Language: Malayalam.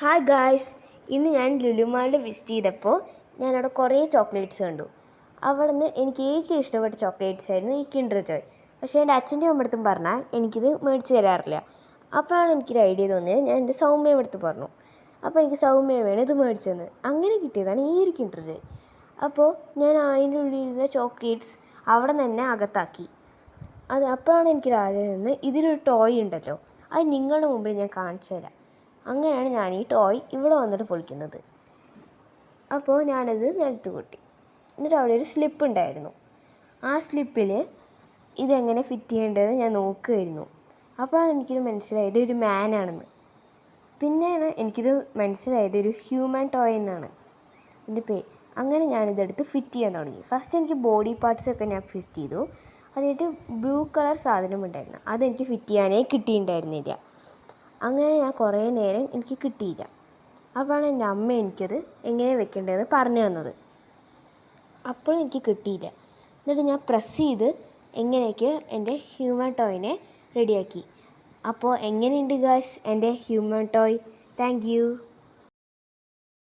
ഹായ് ഗായ്സ്, ഇന്ന് ഞാൻ ലുലു മാളിൽ വിസിറ്റ് ചെയ്തപ്പോൾ ഞാനവിടെ കുറേ ചോക്ലേറ്റ്സ് കണ്ടു. അവിടെ നിന്ന് എനിക്ക് ഏറ്റവും ഇഷ്ടപ്പെട്ട ചോക്ലേറ്റ്സ് ആയിരുന്നു ഈ കിൻഡർ ജോയ്. പക്ഷേ എൻ്റെ അച്ഛൻ്റെ അമ്മയടുത്തും പറഞ്ഞാൽ എനിക്കിത് മേടിച്ച് തരാറില്ല. അപ്പോഴാണ് എനിക്കൊരു ഐഡിയ തോന്നിയത്. ഞാൻ എൻ്റെ സൗമ്യയടുത്ത് പറഞ്ഞു. അപ്പോൾ എനിക്ക് സൗമ്യ വേണം ഇത് മേടിച്ചെന്ന്. അങ്ങനെ കിട്ടിയതാണ് ഈ ഒരു കിൻഡർ ജോയ്. അപ്പോൾ ഞാൻ അതിൻ്റെ ഉള്ളിലുള്ള ചോക്ലേറ്റ്സ് അവിടെ നിന്ന് തന്നെ അകത്താക്കി. അപ്പോഴാണ് എനിക്കൊരു ആലോചന വന്നത്, ഇതിലൊരു ടോയ് ഉണ്ടല്ലോ, അത് നിങ്ങളുടെ മുമ്പിൽ ഞാൻ കാണിച്ചു തരാം. അങ്ങനെയാണ് ഞാൻ ഈ ടോയ് ഇവിടെ വന്നിട്ട് പൊളിക്കുന്നത്. അപ്പോൾ ഞാനത് നിലത്ത് കൊട്ടി. എന്നിട്ട് അവിടെ ഒരു സ്ലിപ്പ് ഉണ്ടായിരുന്നു. ആ സ്ലിപ്പിൽ ഇതെങ്ങനെ ഫിറ്റ് ചെയ്യേണ്ടതെന്ന് ഞാൻ നോക്കുകയായിരുന്നു. അപ്പോഴാണ് എനിക്കിത് മനസ്സിലായത് ഒരു മാനാണെന്ന്. പിന്നെയാണ് എനിക്കിത് മനസ്സിലായത് ഒരു ഹ്യൂമൻ ടോയ് എന്നാണ് എൻ്റെ പേര്. അങ്ങനെ ഞാനിതെടുത്ത് ഫിറ്റ് ചെയ്യാൻ തുടങ്ങി. ഫസ്റ്റ് എനിക്ക് ബോഡി പാർട്സൊക്കെ ഞാൻ ഫിറ്റ് ചെയ്തു. അതിട്ട് ബ്ലൂ കളർ സാധനം ഉണ്ടായിരുന്നു, അതെനിക്ക് ഫിറ്റ് ചെയ്യാനേ കിട്ടിയിട്ടുണ്ടായിരുന്നില്ല. അങ്ങനെ ഞാൻ കുറേ നേരം എനിക്ക് കിട്ടിയില്ല. അപ്പോഴാണ് എൻ്റെ അമ്മ എനിക്കത് എങ്ങനെ വെക്കേണ്ടതെന്ന് പറഞ്ഞു തന്നത്. അപ്പോഴും എനിക്ക് കിട്ടിയില്ല. എന്നിട്ട് ഞാൻ പ്രസ് ചെയ്ത് എങ്ങനെയൊക്കെ എൻ്റെ ഹ്യൂമൻ ടോയിനെ റെഡിയാക്കി. അപ്പോൾ എങ്ങനെയുണ്ട് ഗായ്സ് എൻ്റെ ഹ്യൂമൻ ടോയ്? Thank you.